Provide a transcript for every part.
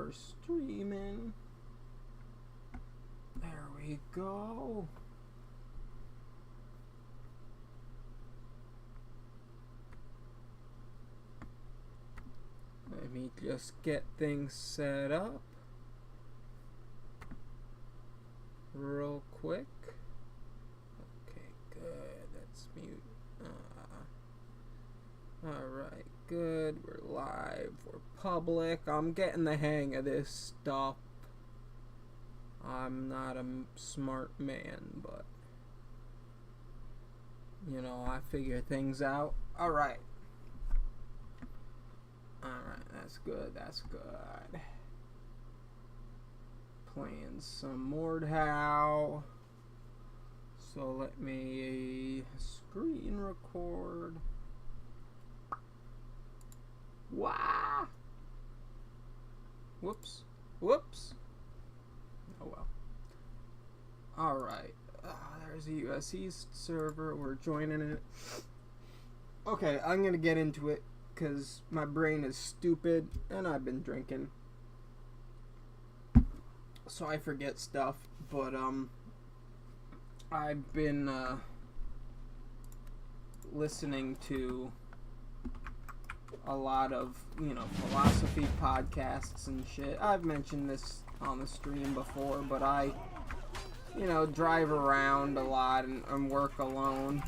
we're streaming. There we go. Let me just get things set up real quick. Okay, good. Let's mute. Alright, good. We're live. We're public. I'm getting the hang of this stuff. I'm not a smart man, but you know, I figure things out. Alright. Alright, that's good. That's good. Playing some Mordhau. So let me screen record. Wow. Whoops. Whoops. Oh well. Alright. There's a US East server. We're joining it. Okay, I'm going to get into it because my brain is stupid and I've been drinking. So I forget stuff. But, I've been, listening to a lot of, you know, philosophy podcasts and shit. I've mentioned this on the stream before, but I, you know, drive around a lot and work alone.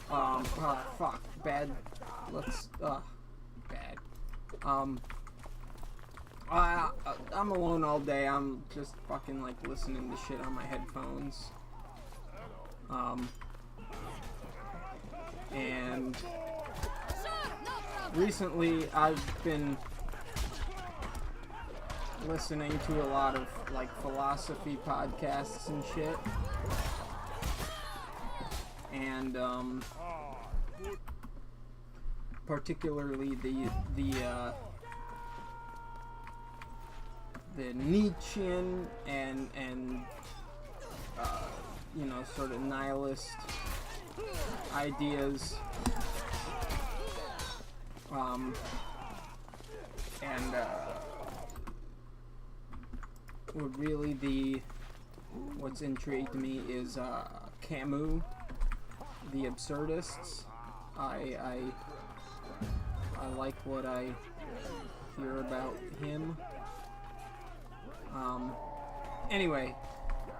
Fuck, bad, bad. I'm alone all day. I'm just fucking, like, listening to shit on my headphones. And recently I've been listening to a lot of, like, philosophy podcasts and shit. And, particularly the Nietzschean and you know, sort of nihilist ideas, and really what's intrigued me is Camus, the absurdists. I like what I hear about him. Anyway,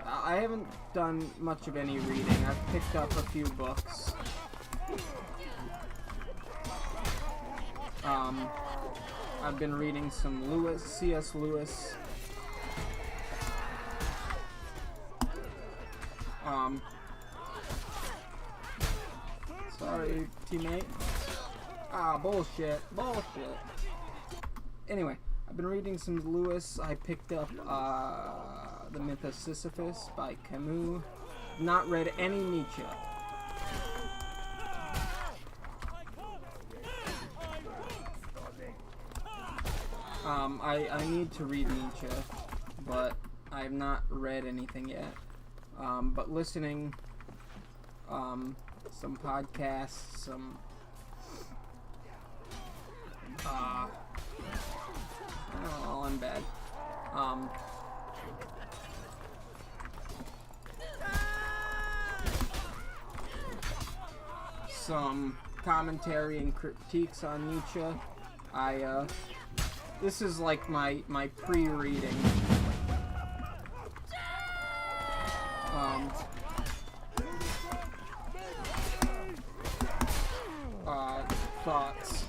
I haven't done much of any reading. I've picked up a few books. I've been reading some C.S. Lewis. Sorry, teammate. Bullshit. Anyway, I've been reading some Lewis. I picked up, The Myth of Sisyphus by Camus. Not read any Nietzsche. I need to read Nietzsche, but I have not read anything yet. But listening, some podcasts, some, oh, I'm bad. Some commentary and critiques on Nietzsche. This is like my pre-reading. Thoughts.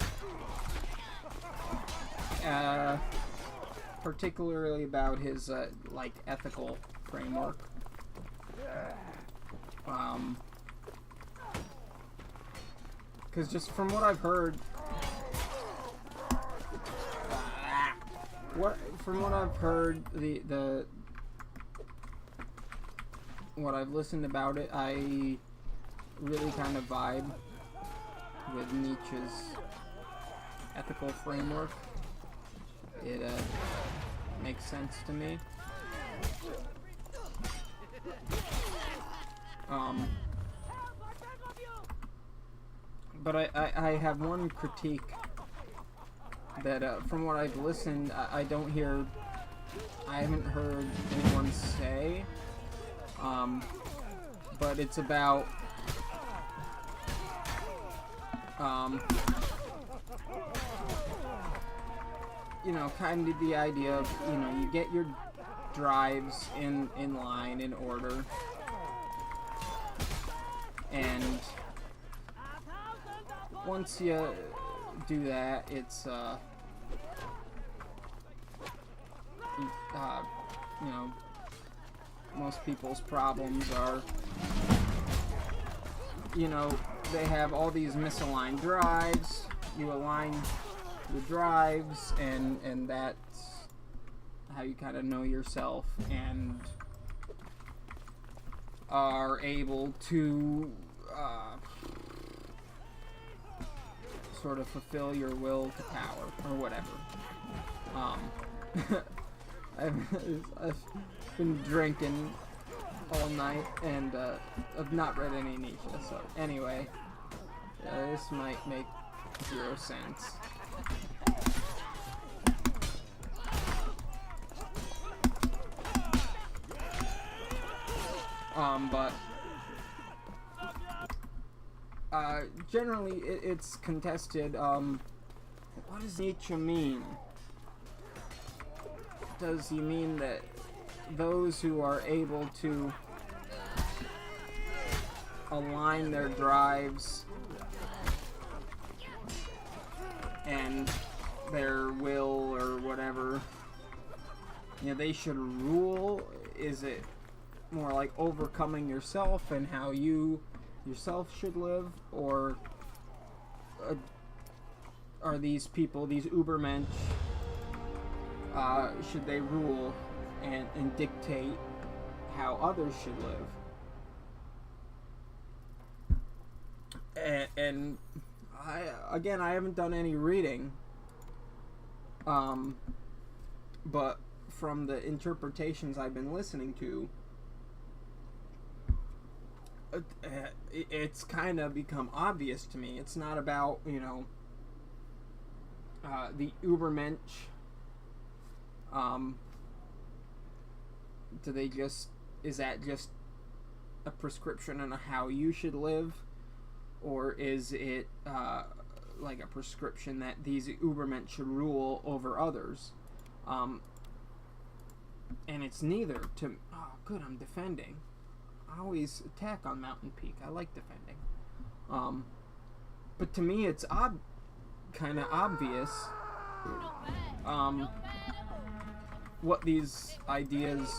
Particularly about his, like, ethical framework. Because just from what I've heard, what I've listened about it, I really kind of vibe with Nietzsche's ethical framework. It makes sense to me. But I have one critique that from what I've listened, I haven't heard anyone say, but it's about kind of the idea of, you get your drives in line, in order, and once you do that, it's most people's problems are, they have all these misaligned drives. You align the drives, and that's how you kind of know yourself and are able to sort of fulfill your will to power, or whatever. I've been drinking all night, and I've not read any neecha, so anyway, this might make 0 sense. But generally it's contested. What does neecha mean? Does he mean that those who are able to align their drives and their will, or whatever, they should rule? Is it more like overcoming yourself and how you yourself should live? Or are these people, these Ubermensch, should they rule and dictate how others should live? And I haven't done any reading, but from the interpretations I've been listening to, it's kind of become obvious to me. It's not about, the Ubermensch. Is that just a prescription on how you should live? Or is it like a prescription that these Ubermensch should rule over others? And it's neither. Oh, good, I'm defending. I always attack on Mountain Peak. I like defending. But to me, it's kind of obvious what these ideas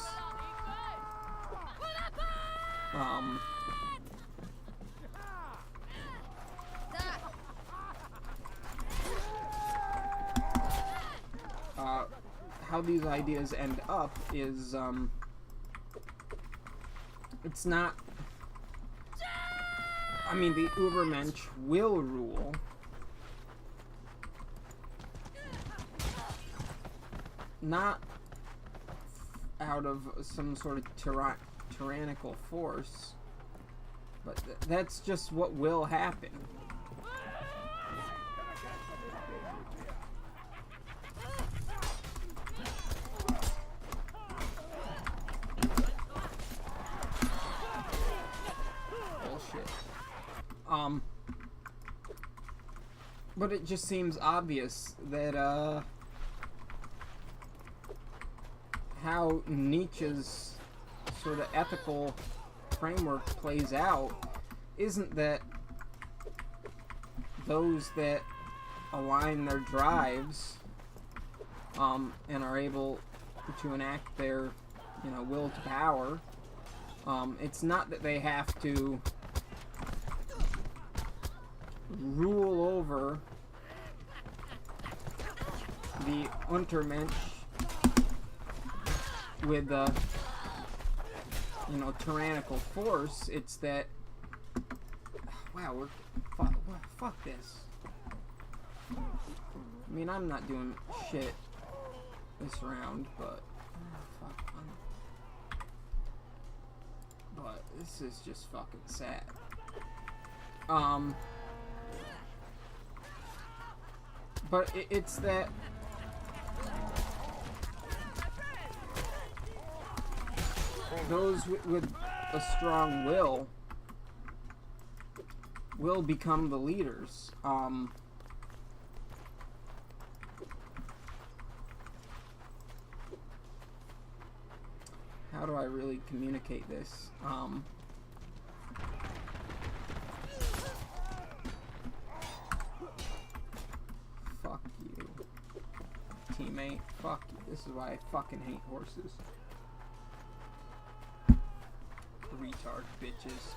how these ideas end up is it's not, I mean, the Ubermensch will rule, not out of some sort of tyrannical force, but that's just what will happen. But it just seems obvious that how Nietzsche's sort of ethical framework plays out isn't that those that align their drives and are able to enact their will to power, it's not that they have to rule over the Untermensch with tyrannical force. It's that, wow, fuck this. I mean, I'm not doing shit this round, but but this is just fucking sad. But it's that those with a strong will become the leaders. How do I really communicate this? Fuck you, teammate. Fuck you. This is why I fucking hate horses. Retard bitches.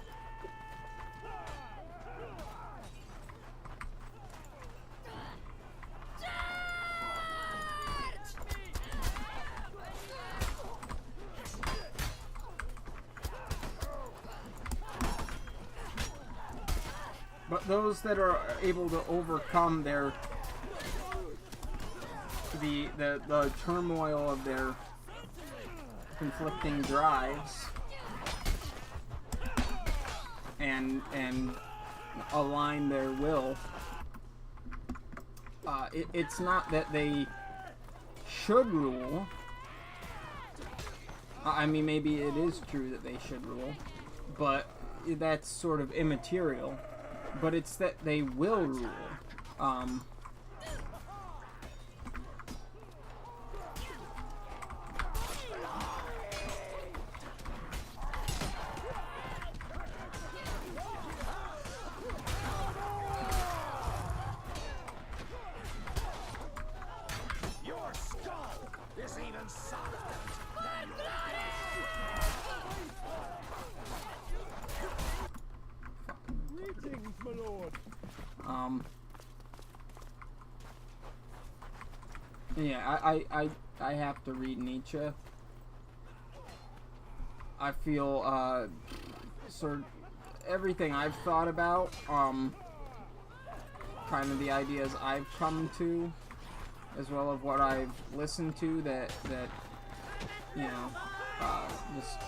But those that are able to overcome their the turmoil of their conflicting drives and align their will, it's not that they should rule. I mean, maybe it is true that they should rule, but that's sort of immaterial. But it's that they will rule. Your skull is even softer than greetings, my lord. Yeah, I have to read Nietzsche. I feel, sort of everything I've thought about, kind of the ideas I've come to, as well as what I've listened to that you know, just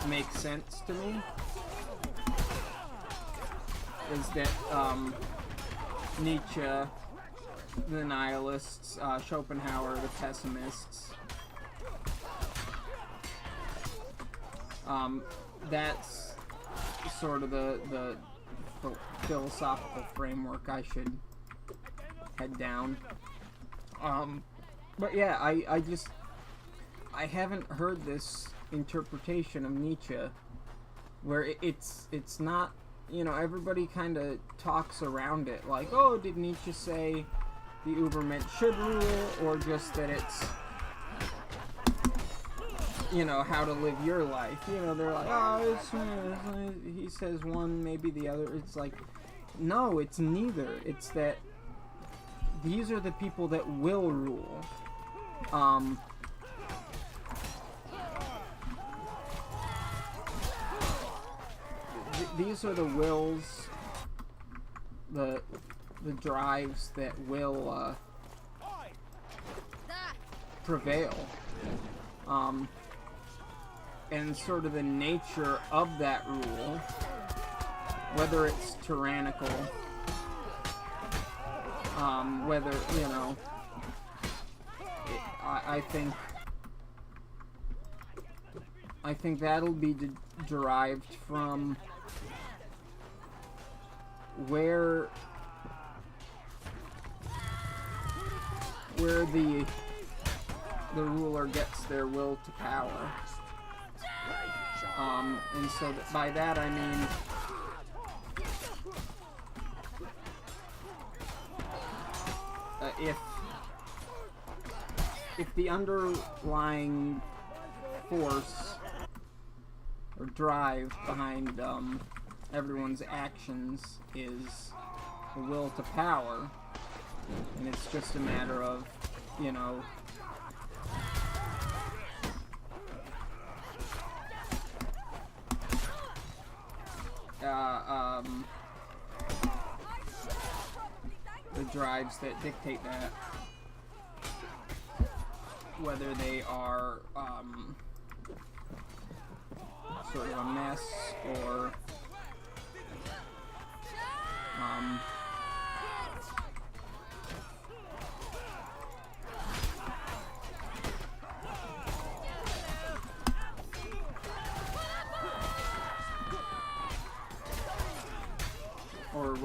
makes sense to me, is that, Nietzsche, the nihilists, Schopenhauer, the pessimists, that's sort of the philosophical framework I should head down. But yeah, I haven't heard this interpretation of Nietzsche where it's not, you know, everybody kind of talks around it like, oh, did Nietzsche say the Ubermensch should rule, or just that it's, you know, how to live your life. You know, they're like, oh, he says one, maybe the other. It's like, no, it's neither. It's that these are the people that will rule. These are the wills, the drives that will prevail, and sort of the nature of that rule, whether it's tyrannical, whether, you know, I think that'll be derived from where the ruler gets their will to power. And so by that I mean if the underlying force or drive behind everyone's actions is the will to power, and it's just a matter of, you know, the drives that dictate that, whether they are sort of a mess or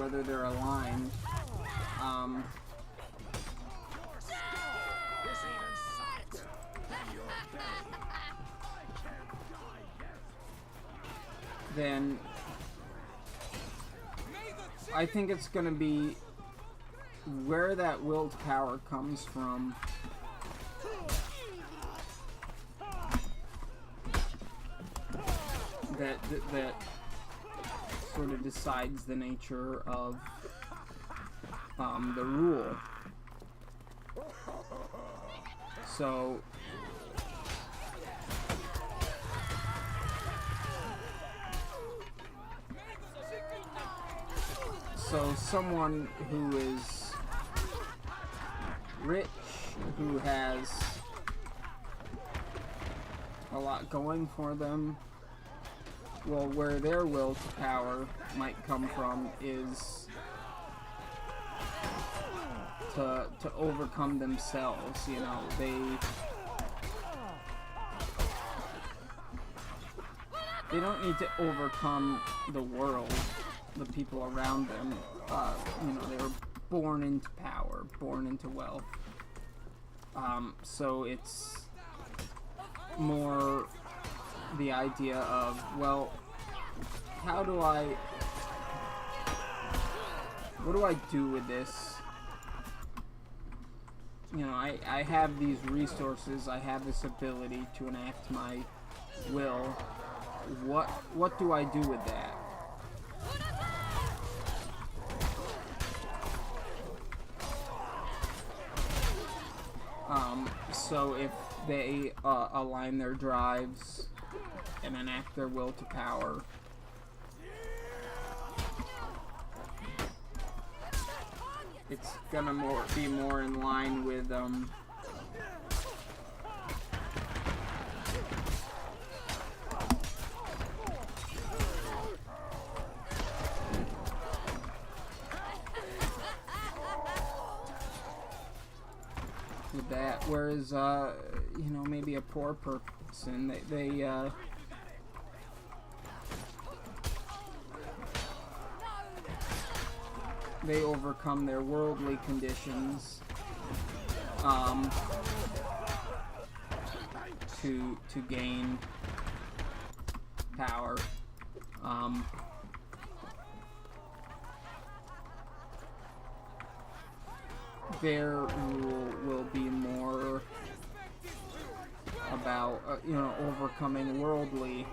whether they're aligned. Then I think it's gonna be where that will to power comes from. That sort of decides the nature of the rule. So someone who is rich, who has a lot going for them, well, where their will to power might come from is to overcome themselves. You know, they don't need to overcome the world, the people around them. You know, they were born into power, born into wealth. So it's more the idea of, well, what do I do with this? You know, I have these resources, I have this ability to enact my will. What do I do with that? So if they align their drives and enact their will to power, it's gonna be more in line with with that. Whereas you know, maybe a poor person, they overcome their worldly conditions to gain power. Their rule will be more about you know, overcoming worldly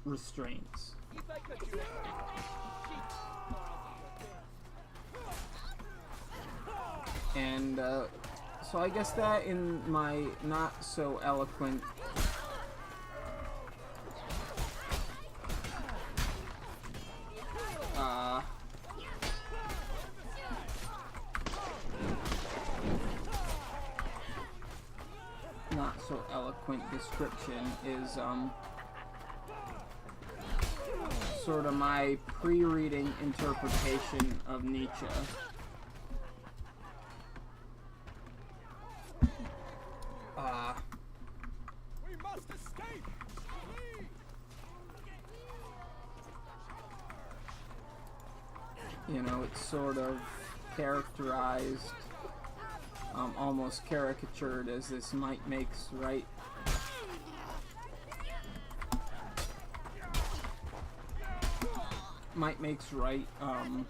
restraints. And so I guess that, in my not so eloquent description, is sort of my pre-reading interpretation of Neecha. We must escape. You know, it's sort of characterized, almost caricatured as this might makes right. Might makes right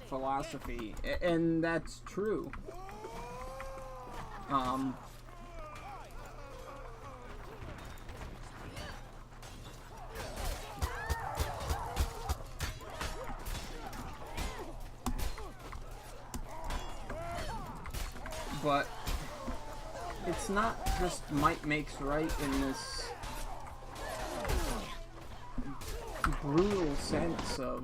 philosophy, and that's true. But it's not just might makes right in this brutal sense of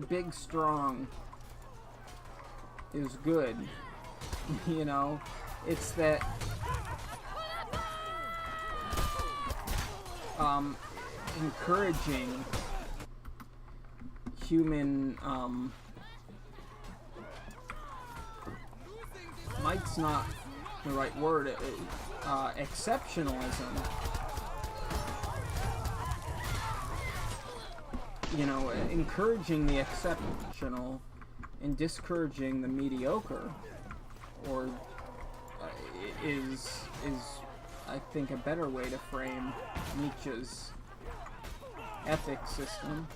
big strong is good. You know, it's that encouraging human might's not the right word, exceptionalism. You know, encouraging the exceptional and discouraging the mediocre, or is I think a better way to frame Nietzsche's ethic system.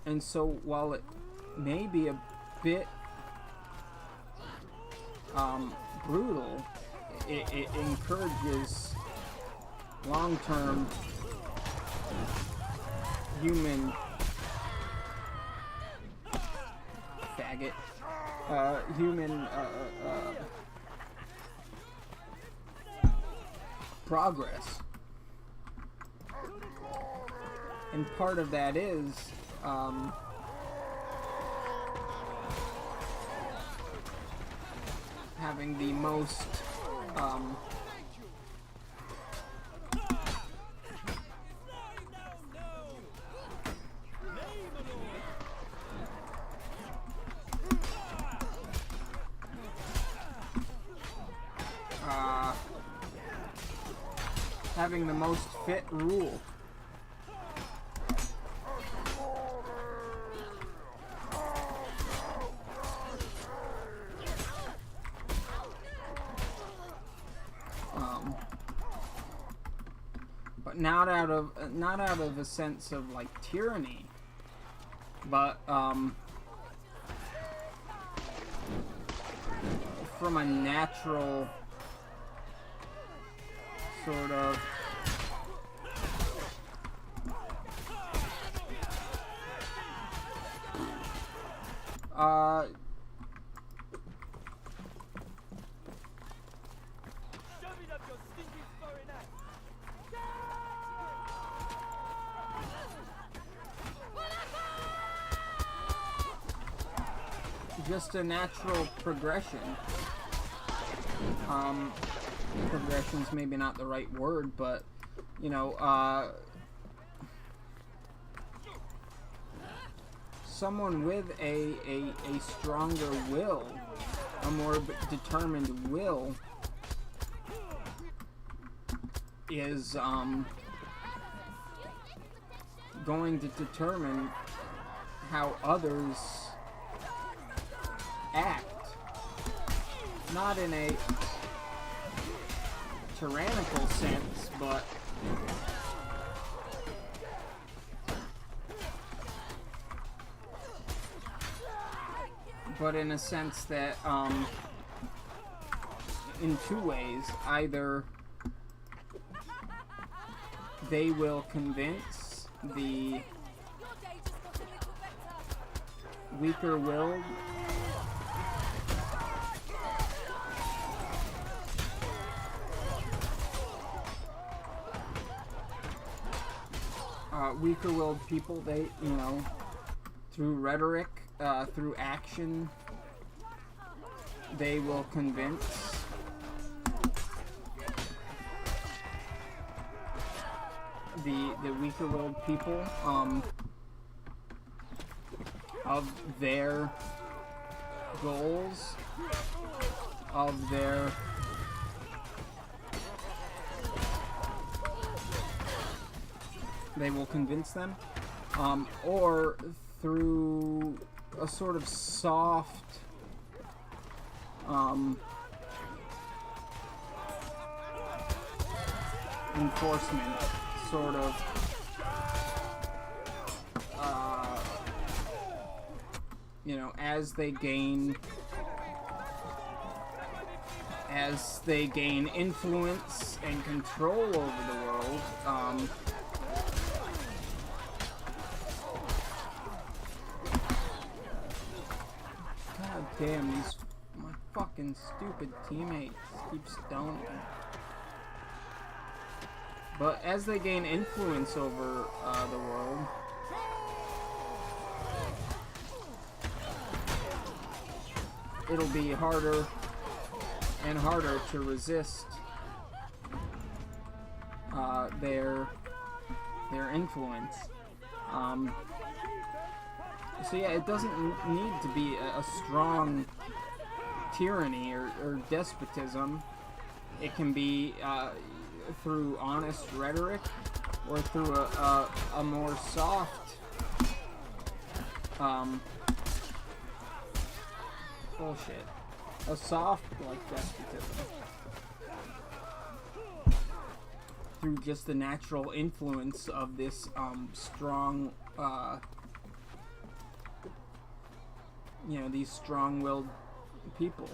And so while it may be a bit brutal, it encourages long-term human progress. And part of that is having the most having the most fit rule. But not out of a sense of like tyranny, but from a natural sort of just a natural progression. Progression's maybe not the right word, but you know, someone with a stronger will, a more determined will, is going to determine how others act. Not in a tyrannical sense, but in a sense that in two ways: either they will convince the weaker-willed people, they, you know, through rhetoric, through action, they will convince the weaker-willed people of their goals, of their they will convince them, or through a sort of soft enforcement, sort of you know, as they gain influence and control over the world, God damn, my fucking stupid teammates keep stoning me. But as they gain influence over the world, it'll be harder and harder to resist their their influence. So yeah, it doesn't need to be a strong tyranny or despotism. It can be through honest rhetoric or through a more soft bullshit. A soft, like, despotism. Through just the natural influence of this strong, these strong-willed people.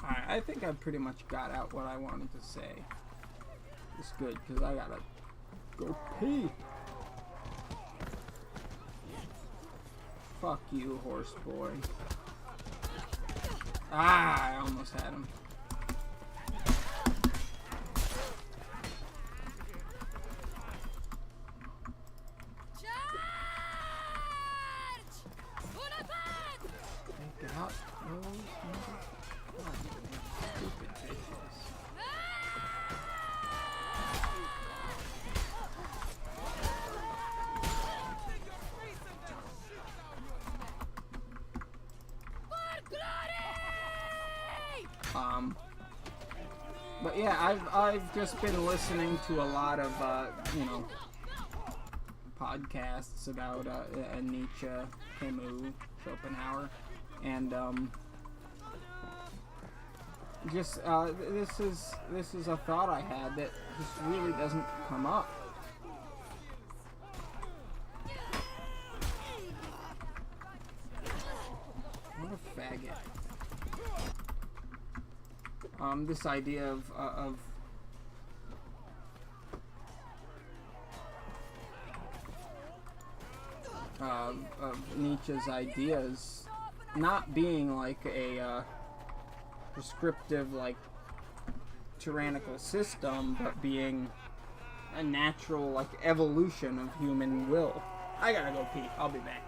Alright, I think I pretty much got out what I wanted to say. It's good, because I gotta go pee. Fuck you, horse boy. Ah, I almost had him. Take it out. Stupid bitches. But yeah, I've just been listening to a lot of podcasts about Nietzsche, Camus, Schopenhauer, and just this is a thought I had that just really doesn't come up. What a faggot. This idea of Nietzsche's ideas not being like a prescriptive, like, tyrannical system, but being a natural, like, evolution of human will. I gotta go pee. I'll be back.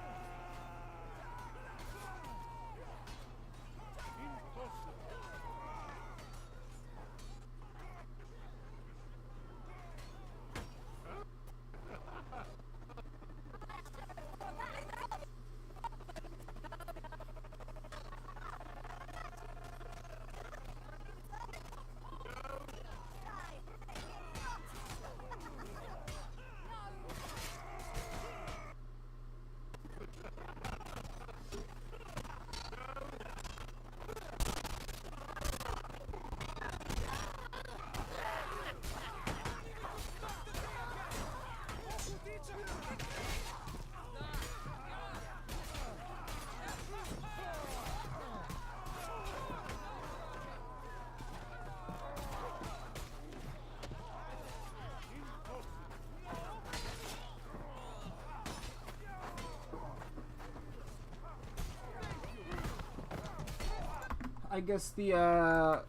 I guess the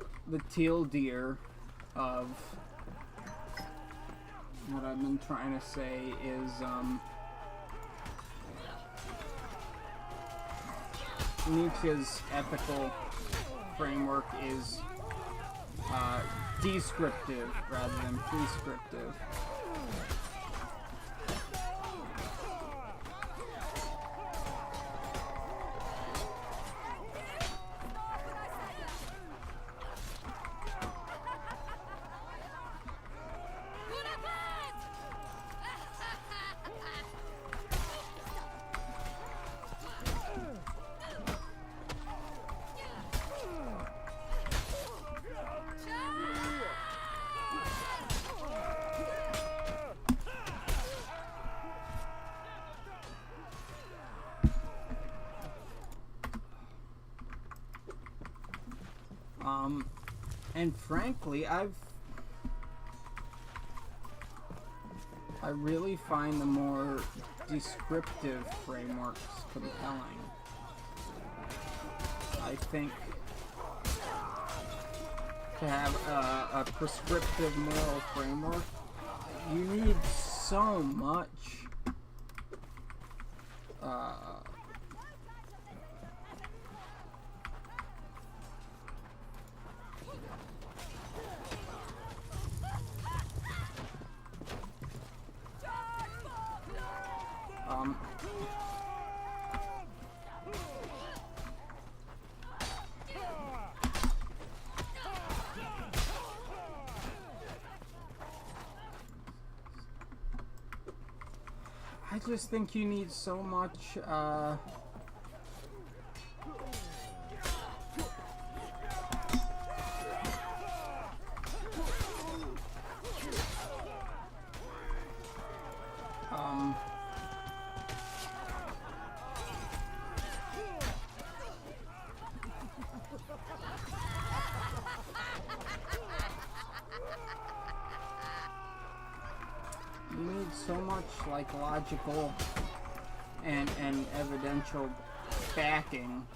teal deer of what I've been trying to say is Nietzsche's ethical framework is descriptive rather than prescriptive. And frankly, I really find the more descriptive frameworks compelling. I think to have a prescriptive moral framework, you need so much I just think you need so much you need so much like logical and evidential backing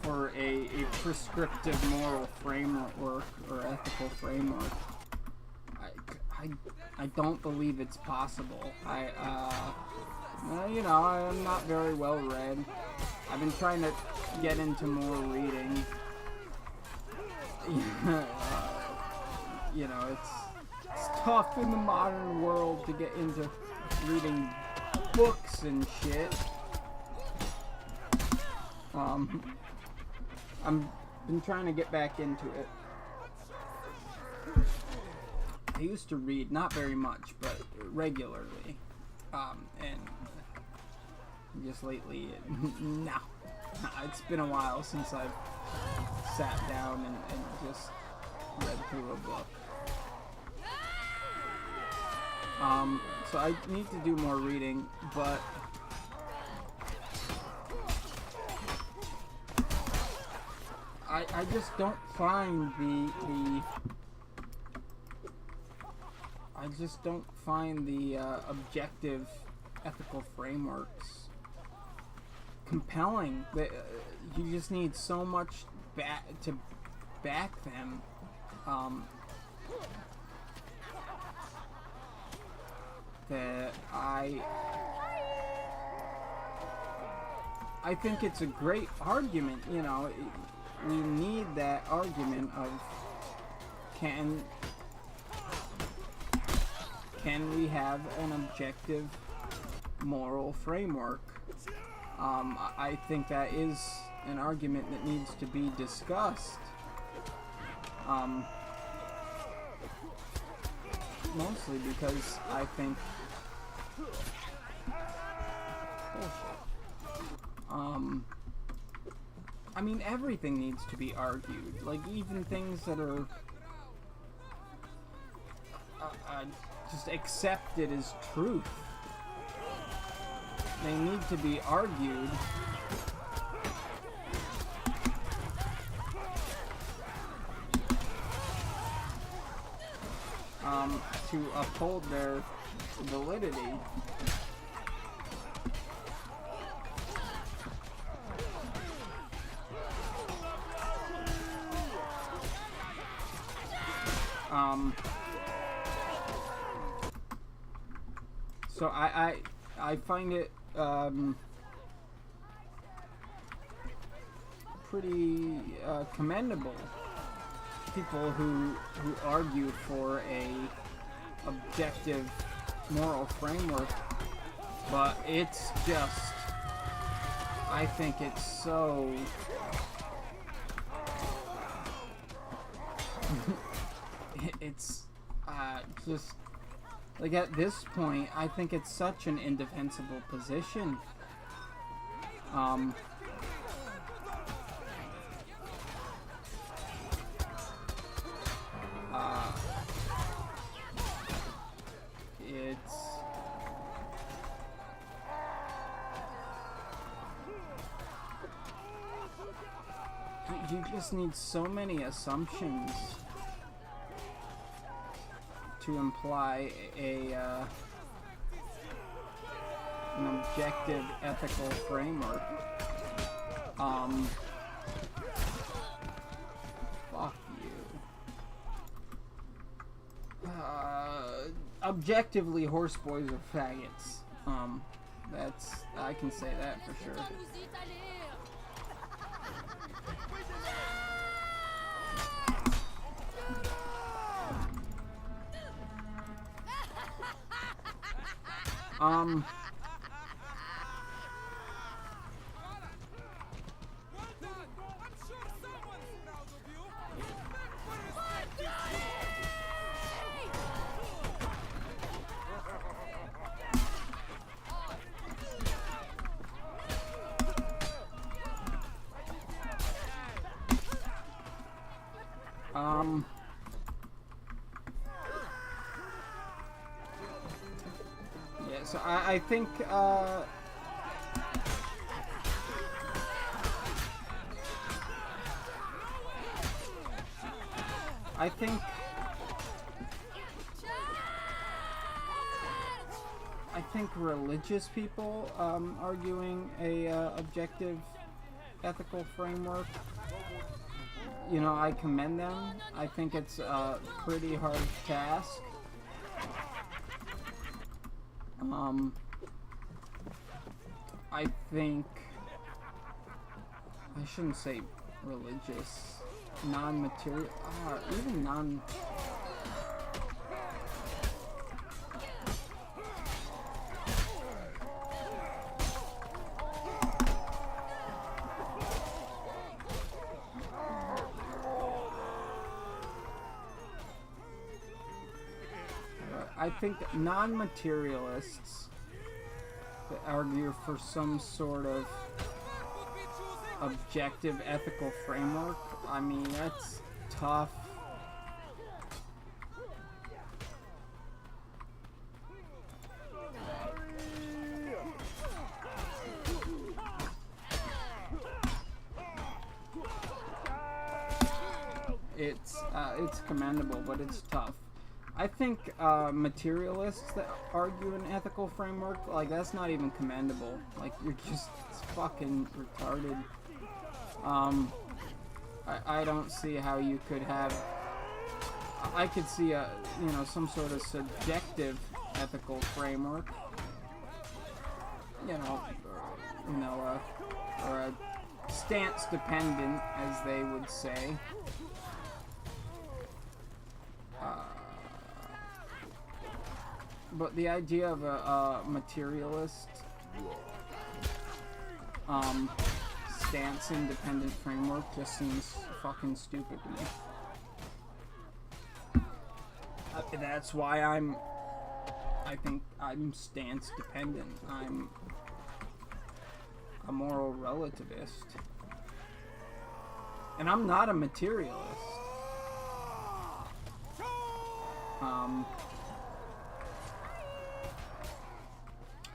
for a prescriptive moral framework or ethical framework. I don't believe it's possible. You know, I'm not very well read. I've been trying to get into more reading. You know, it's tough in the modern world to get into reading books and shit. I've been trying to get back into it. I used to read, not very much, but regularly. And just lately, no. It's been a while since I've sat down and just read through a book. So I need to do more reading, but I just don't find the objective ethical frameworks compelling. You just need so much to back them. That I think it's a great argument. You know, we need that argument of can we have an objective moral framework? I think that is an argument that needs to be discussed. Mostly because I think I mean, everything needs to be argued. Like, even things that are just accepted as truth, they need to be argued. To uphold their validity. So I find it pretty commendable, people who argue for a objective moral framework, but it's just, I think it's so it's just like, at this point I think it's such an indefensible position. You just need so many assumptions to imply an objective ethical framework. objectively, horse boys are faggots. I can say that for sure. Yeah, so I think, I think religious people arguing a objective ethical framework, you know, I commend them. I think it's a pretty hard task. I think I shouldn't say religious, non-material, even non. I think non-materialists that argue for some sort of objective ethical framework, I mean, that's tough. It's commendable, but it's tough. I think materialists that argue an ethical framework, like, that's not even commendable. Like, you're just, it's fucking retarded. I don't see how you could have, I could see a, you know, some sort of subjective ethical framework, you know, or a stance dependent, as they would say. But the idea of a materialist stance independent framework just seems fucking stupid to me. That's why I think I'm stance dependent. I'm a moral relativist. And I'm not a materialist.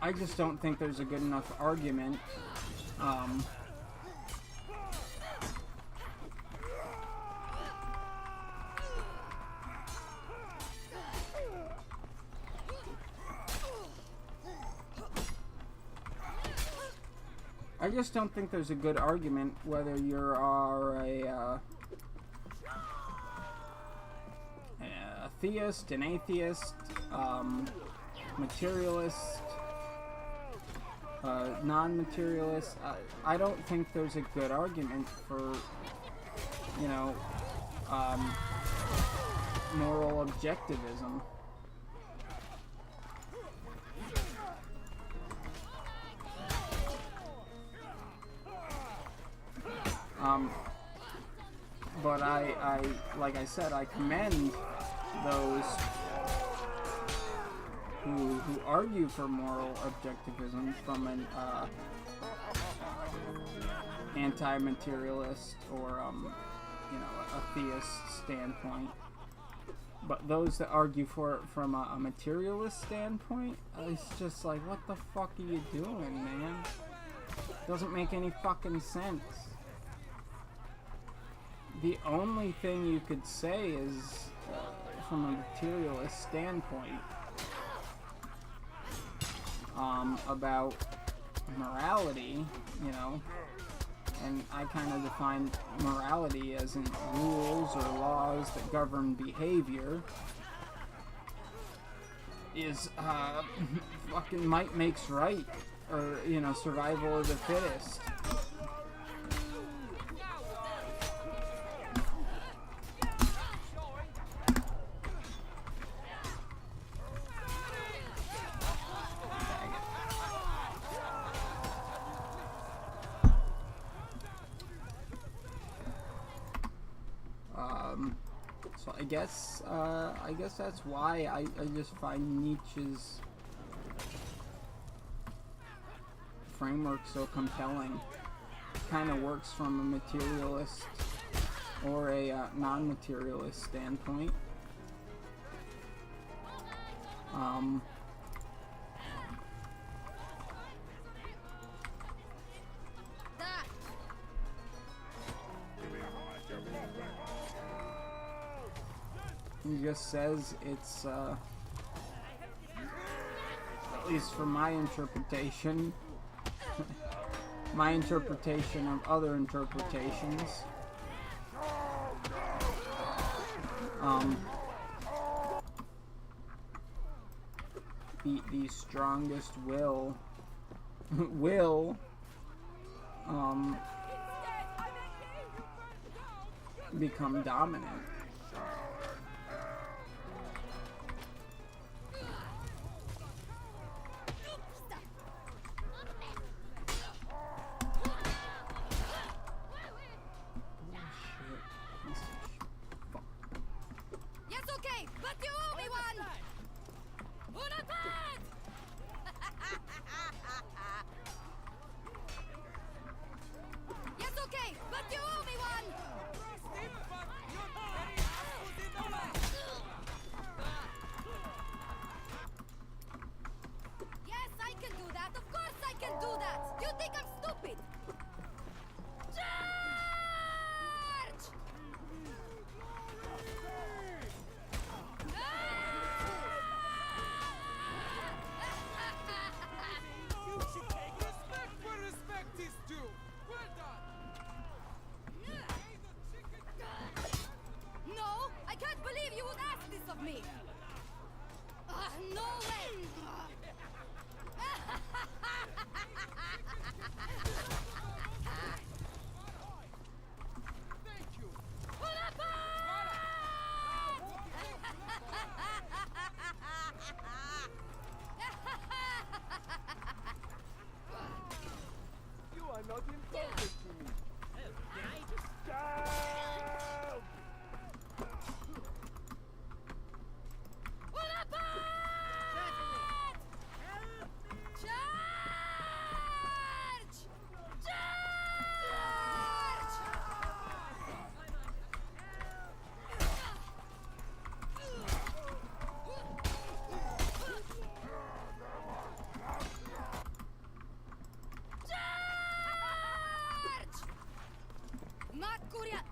I just don't think there's a good enough argument. I just don't think there's a good argument whether you are a theist, an atheist, materialist, non-materialist. I don't think there's a good argument for, you know, moral objectivism. But I, like I said, I commend those who argue for moral objectivism from an anti-materialist or you know, a theist standpoint. But those that argue for it from a materialist standpoint, it's just like, what the fuck are you doing, man? Doesn't make any fucking sense. The only thing you could say is, from a materialist standpoint, about morality, you know, and I kind of define morality as in rules or laws that govern behavior. is fucking might makes right, or survival of the fittest. So I guess that's why I just find Nietzsche's framework so compelling. It kind of works from a materialist or a non-materialist standpoint. He just says it's, at least from my interpretation, my interpretation of other interpretations, the strongest will become dominant.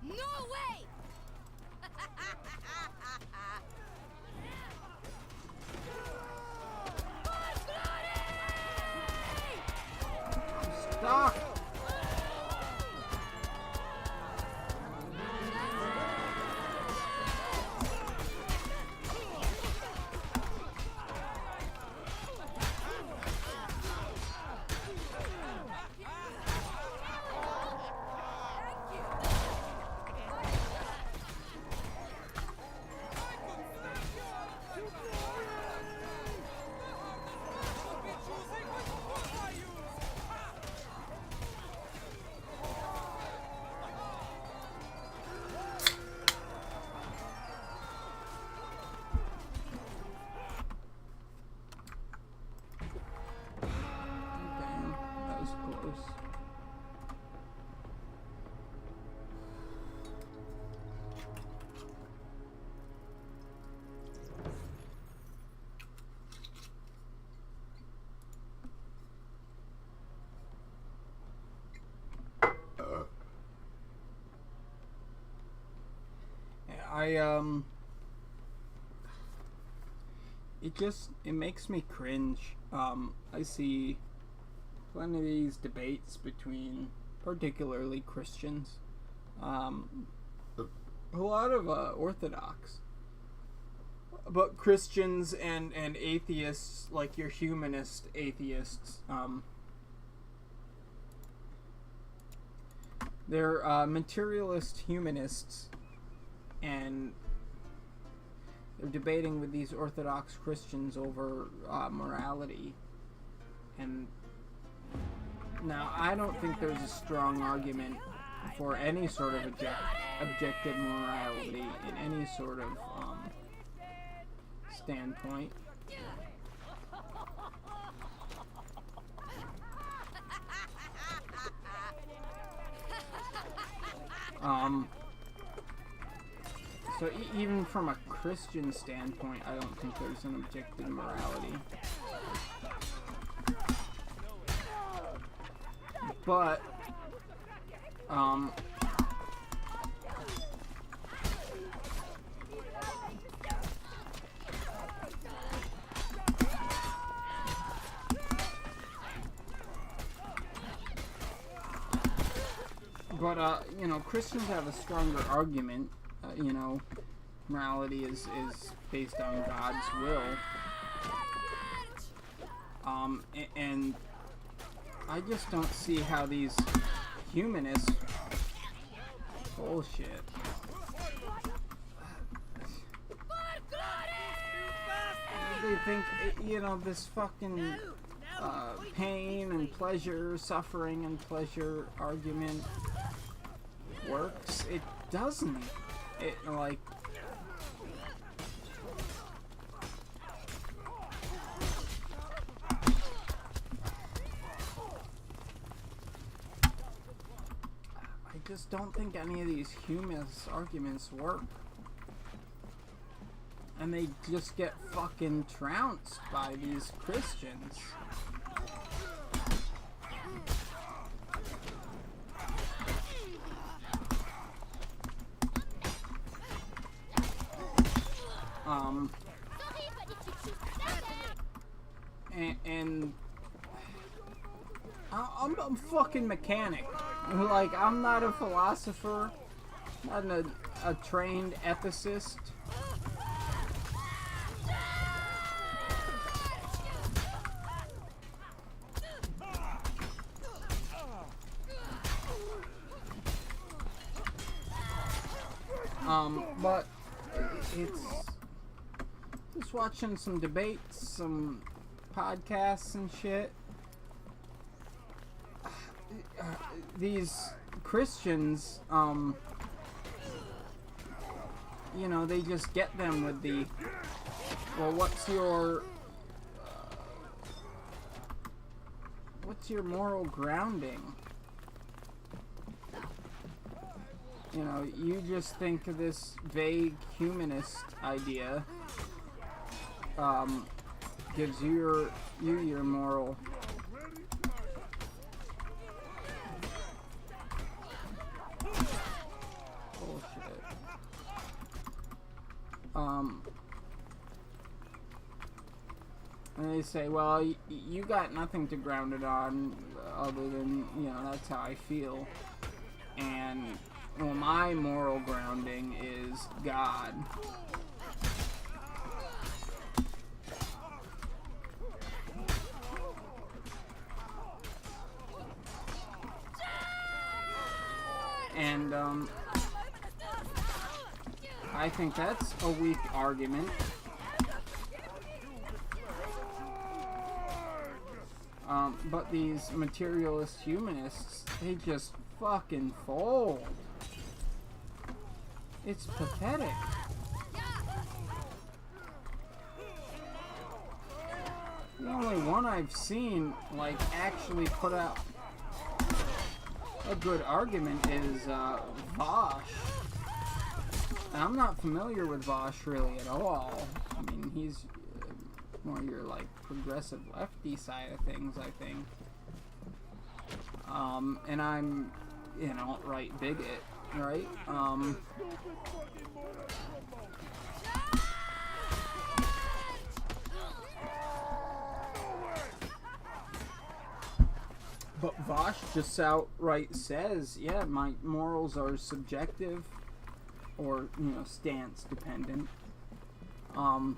No way! Stop! It makes me cringe. I see plenty of these debates between particularly Christians, a lot of Orthodox, But Christians and atheists, like your humanist atheists, they're materialist humanists, and they're debating with these Orthodox Christians over morality. And now, I don't think there's a strong argument for any sort of objective morality in any sort of standpoint. So even from a Christian standpoint, I don't think there's an objective morality. But you know, Christians have a stronger argument. You know, morality is based on God's will. And I just don't see how these humanists bullshit. They think, you know, this fucking pain and pleasure, suffering and pleasure argument works. It doesn't. It, like, I just don't think any of these humanist arguments work. And they just get fucking trounced by these Christians. And I'm a fucking mechanic. Like, I'm not a philosopher, not a trained ethicist. But it's just watching some debates, some podcasts and shit. These Christians, you know, they just get them with the, well, what's your moral grounding? You know, you just think of this vague humanist idea gives you your moral. Bullshit. And they say, well, you got nothing to ground it on other than, you know, that's how I feel. And, well, my moral grounding is God. And, I think that's a weak argument. But these materialist humanists, they just fucking fold. It's pathetic. The only one I've seen, like, actually put out a good argument is Vosh. And I'm not familiar with Vosh really at all. I mean, he's more your, like, progressive lefty side of things, I think. And I'm, you know, alt-right bigot, right? But Vosh just outright says, yeah, my morals are subjective or, you know, stance dependent. And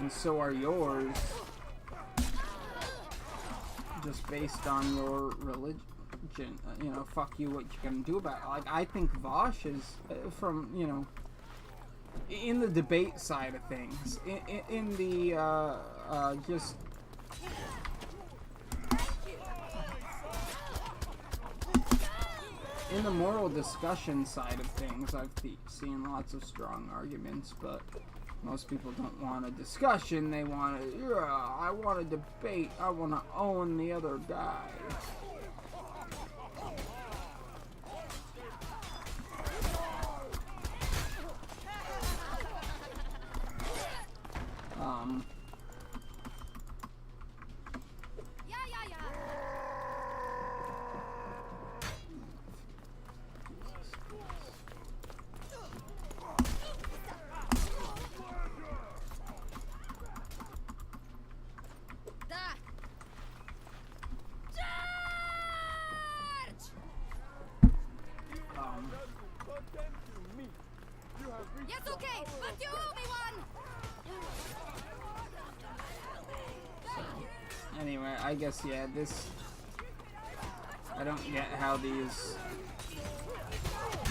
so are yours, just based on your religion. You know, fuck you, what you gonna do about it. Like, I think Vosh is, from, you know, in the debate side of things, in the, just... In the moral discussion side of things, I've seen lots of strong arguments, but most people don't want a discussion. They want to, I want a debate. I want to own the other guy. Yes, okay, but you owe me one! Anyway, I guess, yeah, this... I don't get how these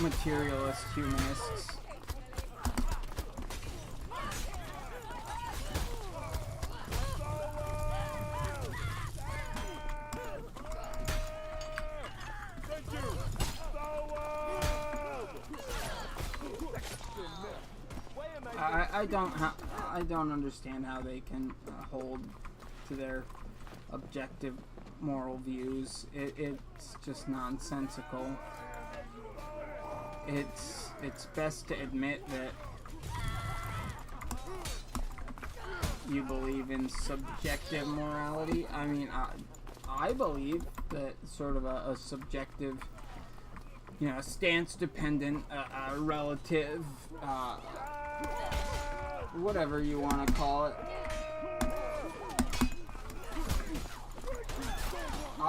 materialist humanists I don't understand how they can hold to their objective moral views. It's just nonsensical. It's best to admit that you believe in subjective morality. I mean, I believe that sort of a subjective, you know, stance-dependent, relative, whatever you want to call it.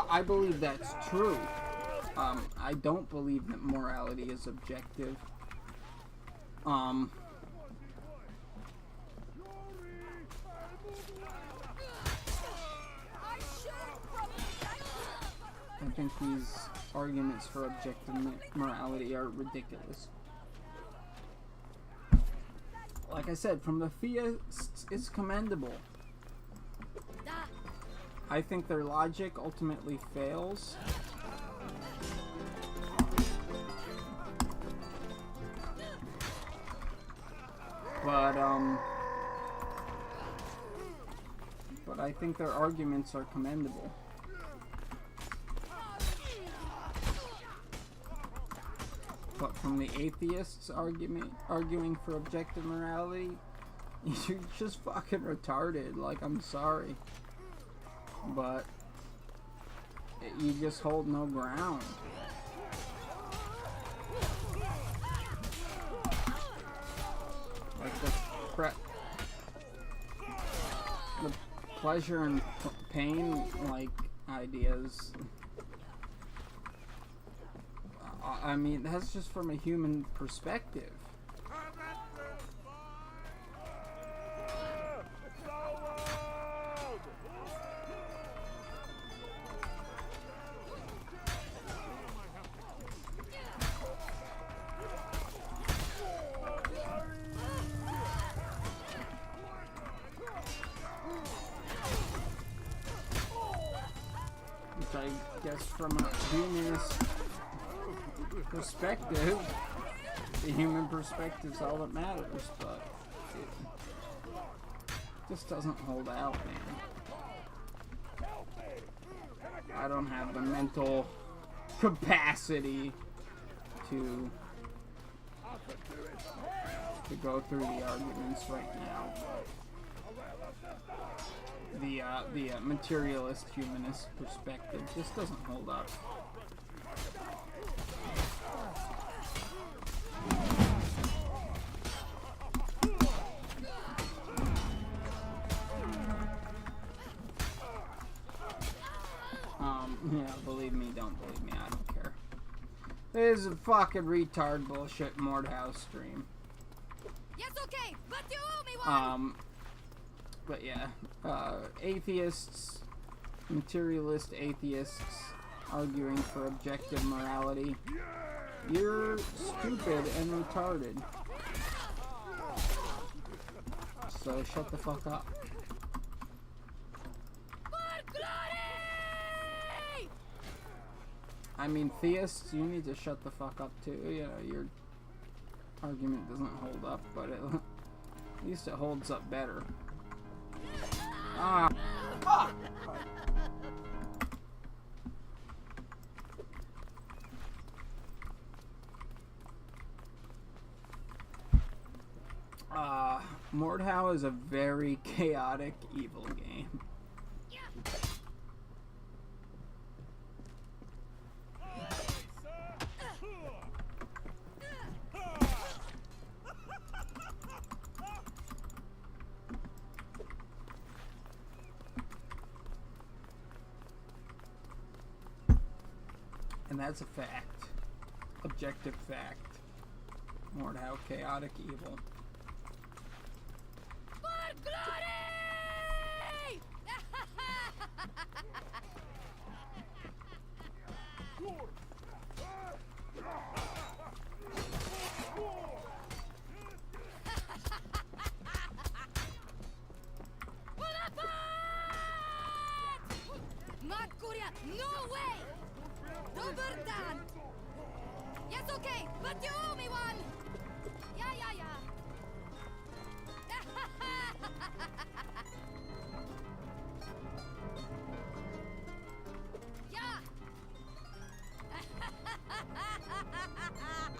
I believe that's true. I don't believe that morality is objective. I think these arguments for objective morality are ridiculous. Like I said, from the theists, it's commendable. I think their logic ultimately fails. But I think their arguments are commendable. But from the atheists arguing for objective morality, you're just fucking retarded. Like, I'm sorry. But you just hold no ground. Like the pleasure and pain, like, ideas. I mean, that's just from a human perspective. Which I guess from a humanist perspective, the human perspective's all that matters, but it just doesn't hold out, man. I don't have the mental capacity to go through the arguments right now. The materialist humanist perspective just doesn't hold up. Yeah, believe me, don't believe me, I don't care. This is a fucking retard bullshit mordhau stream. Yes, okay, but you owe me one. But yeah, atheists, materialist atheists, arguing for objective morality. You're stupid and retarded. So shut the fuck up. For glory! I mean, theists, you need to shut the fuck up too. You know, your argument doesn't hold up, but at least it holds up better. Ah, fuck! Mordhau is a very chaotic, evil game. And that's a fact. Objective fact. Mordhau, chaotic, evil. For glory! Markuria, no way! Robert Dan! Yes, okay, but you owe me one! Yeah, yeah, yeah. Yeah! Charge!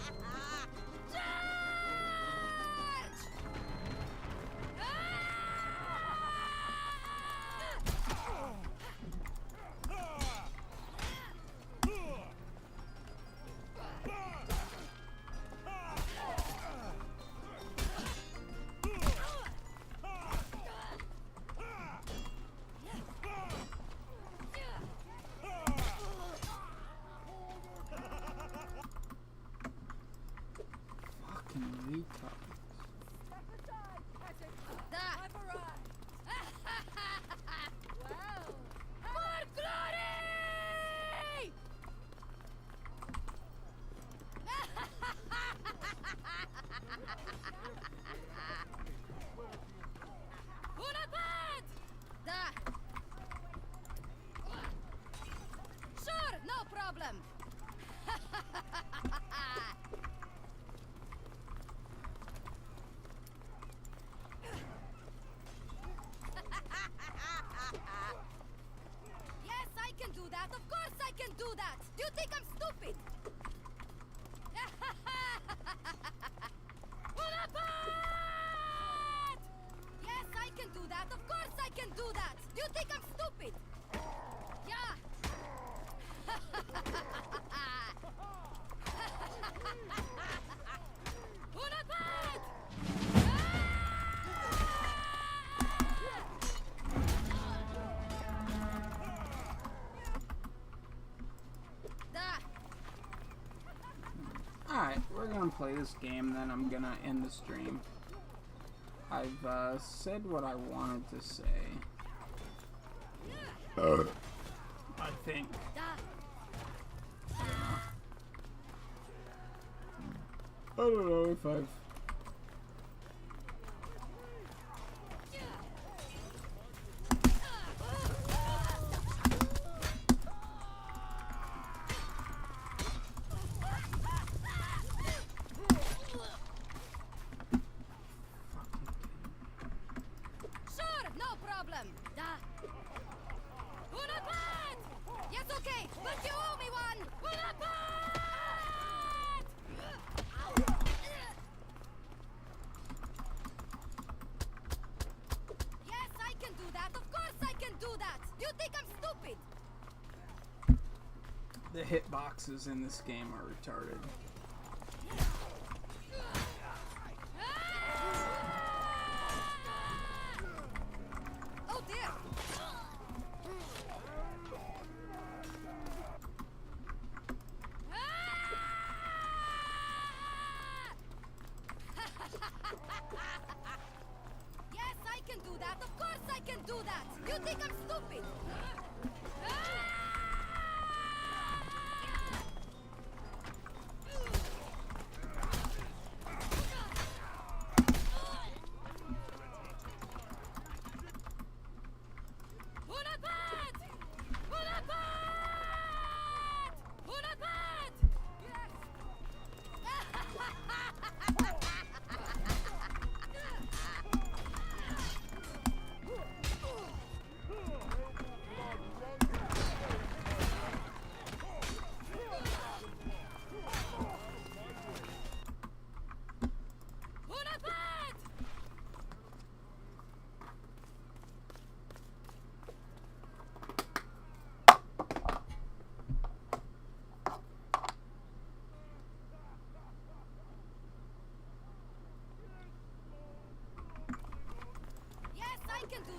Fucking retard. Wow! For glory! Bonaparte! Da! Sure, no problem. Yes, I can do that. Of course I can do that. Do you think I'm stupid? Bonaparte! Yes, I can do that. Of course I can do that. Do you think I'm stupid? Yeah. Bonaparte! Da! Alright, we're gonna play this game, then I'm gonna end the stream. I've said what I wanted to say. I think. Da! I don't know if I've... Sure, no problem. Da. Bonaparte! Yes, okay, but you owe me one. Bonaparte! Yes, I can do that. Of course I can do that. Do you think I'm stupid? The hitboxes in this game are retarded. Oh dear.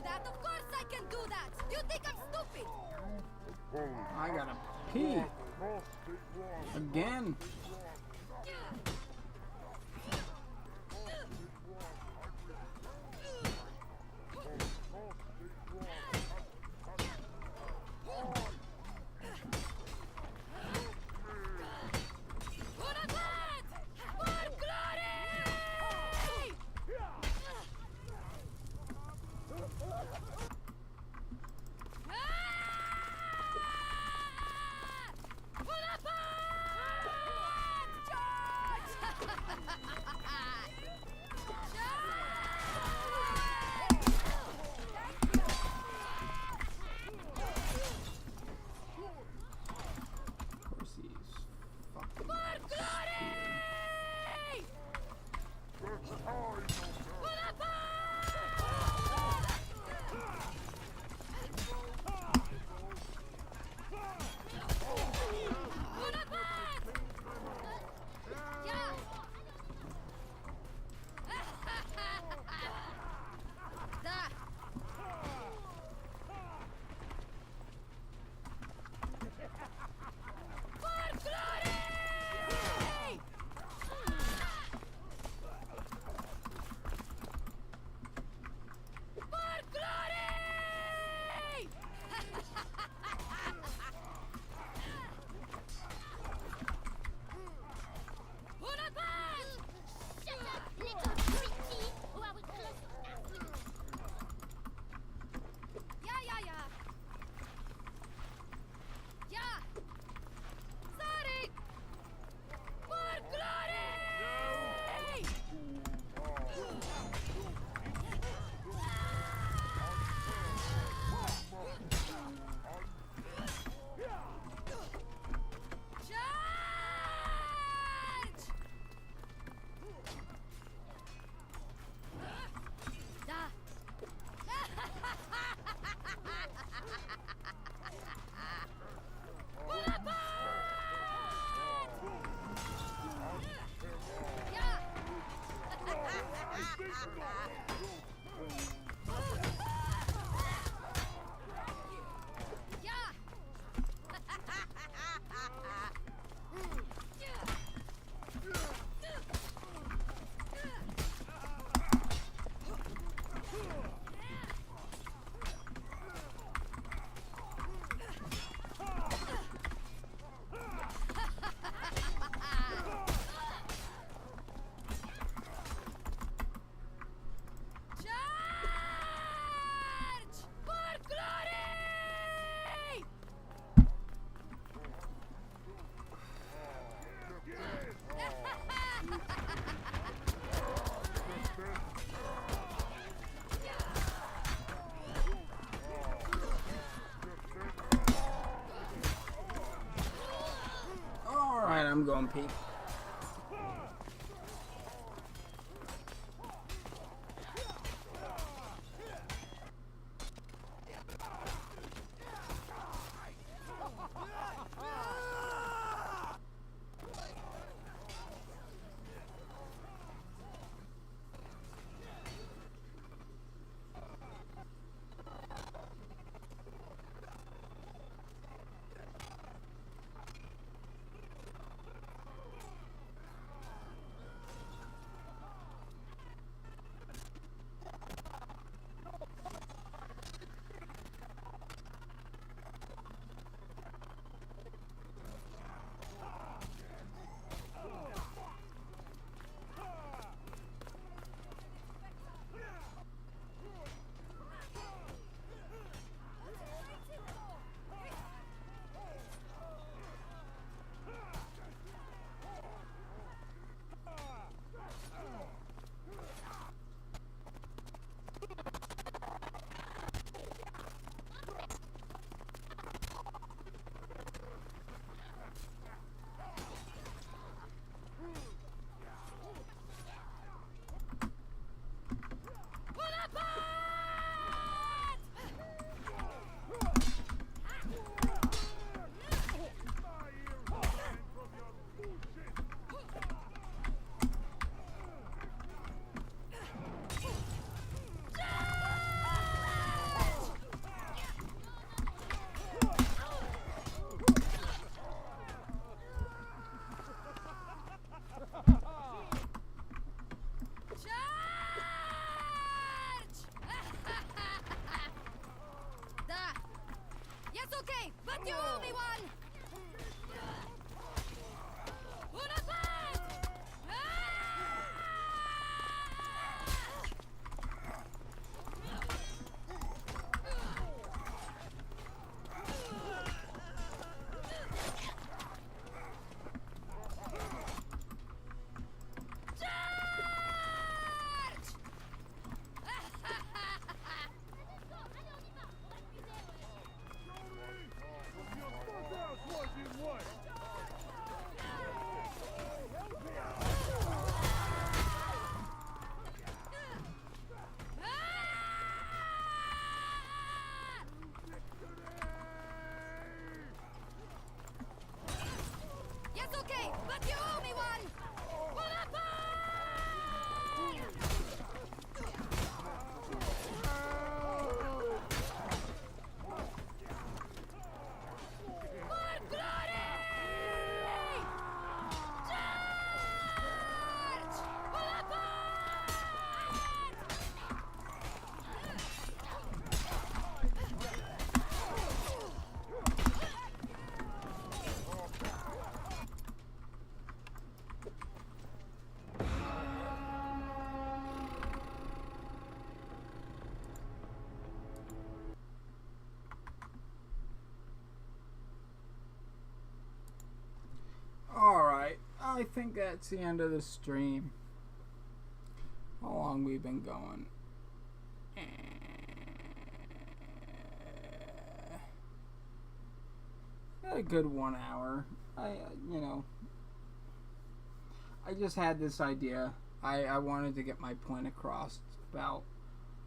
that. Of course I can do that. You think I'm stupid? I gotta pee. Again. I'm going pee. okay, but you owe me one! For glory! Charge! Alright, I think that's the end of the stream. How long we've been going? A good 1 hour. I just had this idea. I wanted to get my point across about,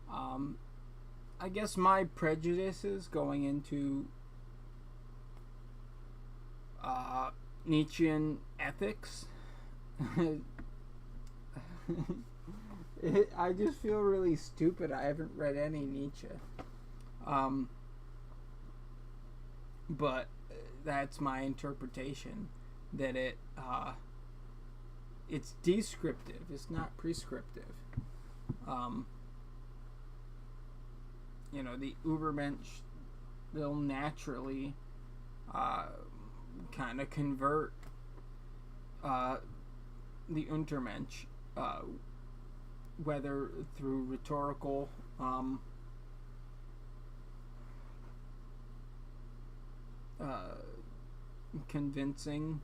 I guess, my prejudices going into Nietzschean ethics. I just feel really stupid. I haven't read any Nietzsche. But that's my interpretation, that it's descriptive, it's not prescriptive. The Übermensch, they'll naturally kind of convert the Untermensch, whether through rhetorical convincing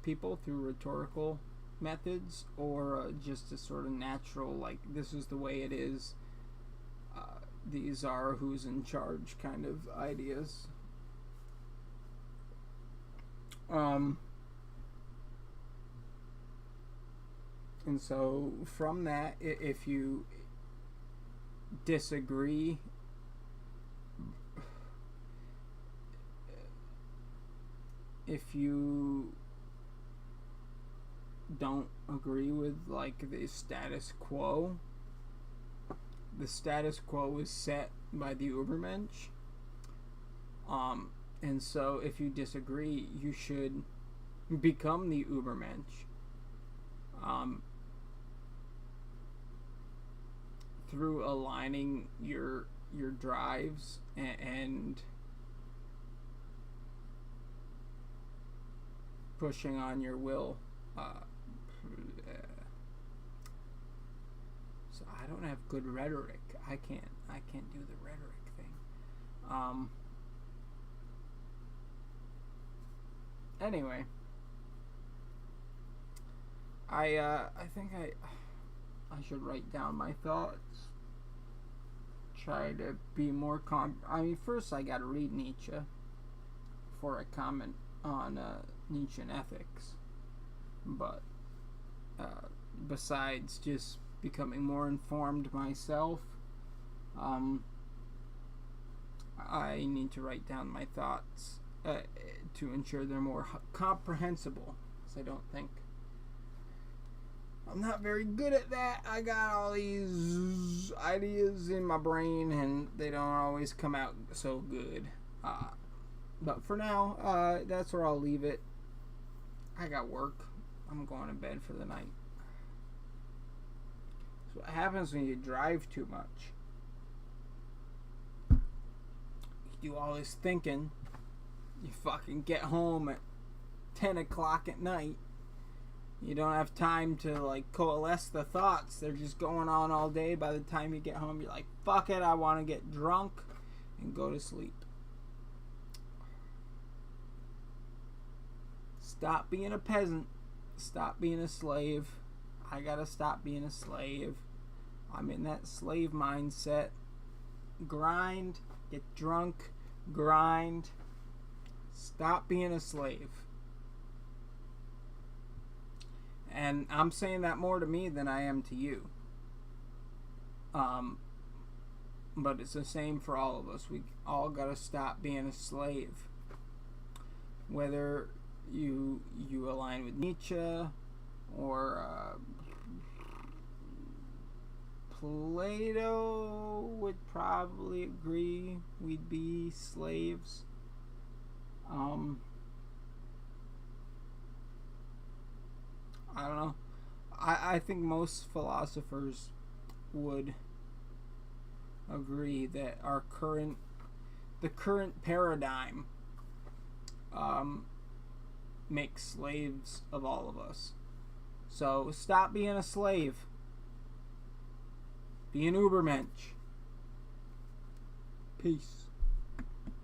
people through rhetorical methods, or just a sort of natural, like, this is the way it is, these are who's in charge kind of ideas. And so from that, if you disagree, if you don't agree with, like, the status quo is set by the Übermensch. And so if you disagree, you should become the Übermensch. Through aligning your drives and pushing on your will. So I don't have good rhetoric. I can't do the rhetoric thing. Anyway, I think I should write down my thoughts. Try to be more first I gotta read Nietzsche before I comment on Nietzschean ethics. But besides just becoming more informed myself, I need to write down my thoughts to ensure they're more comprehensible, because I don't think I'm not very good at that. I got all these ideas in my brain and they don't always come out so good. But for now, that's where I'll leave it. I got work. I'm going to bed for the night. So what happens when you drive too much? You do all this thinking. You fucking get home at 10 o'clock at night. You don't have time to, like, coalesce the thoughts. They're just going on all day. By the time you get home, you're like, fuck it, I want to get drunk and go to sleep. Stop being a peasant. Stop being a slave. I gotta stop being a slave. I'm in that slave mindset. Grind, get drunk, grind. Stop being a slave. And I'm saying that more to me than I am to you. But it's the same for all of us. We all gotta stop being a slave. Whether you align with Nietzsche, or Plato would probably agree we'd be slaves. I don't know. I think most philosophers would agree that the current paradigm makes slaves of all of us. So stop being a slave. Be an Ubermensch. Peace.